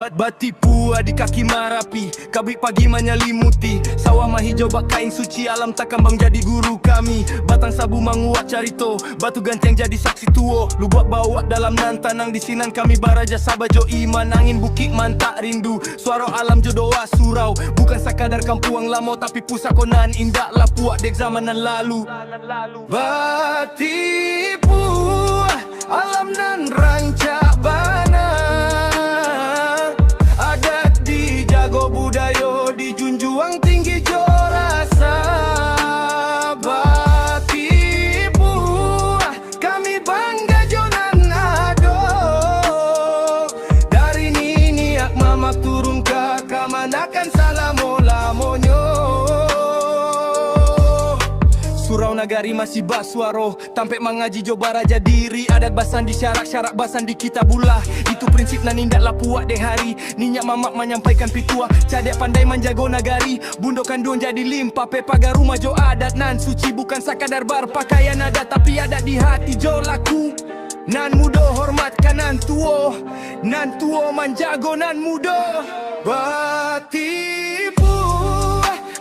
Batipu di kaki marapi, kabrik pagi menyelimuti. Sawah mah hijau bak kain suci, alam tak kembang jadi guru kami. Batang sabu menguat carito, batu ganteng jadi saksi tuo. Lu buat bawa dalam nan tanang di sinan kami baraja sabajo iman. Angin bukit mantak rindu, suara alam jodoh surau. Bukan sekadar kampuang lama tapi pusat konan indah lah puak dek zamanan lalu. Batipu alam nan rancak bana, adat dijago budayo dijunjuang tinggi jo rasa. Batipu kami bangga jonan ado, dari nini ak mamak turun ke kamanakan salamo lamonyo. Surau nagari masih basuaro, tampek mengaji jo baraja diri. Adat basan di syarak-syarak basan di kita bulah. Itu prinsip nan indak lah puak deh hari. Ninyak mamak menyampaikan pitua, cadek pandai menjago nagari. Bundo kandung jadi limpa, pepagar rumah jo adat nan suci. Bukan sekadar berpakaian adat, tapi adat di hati jo laku. Nan mudo hormatkan nan tuo manjago nan mudo. Batipu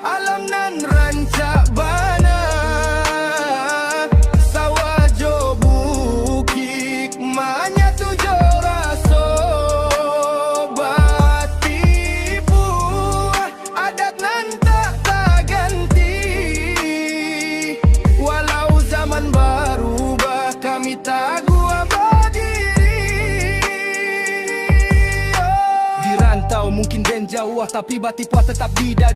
alam nan rancak bana, sawah jo bukit manya tujo raso. Batipu adat nan tak ganti, walau zaman berubah kami tak gua berdiri. Di rantau mungkin dan jauh, tapi Batipu tetap di dada.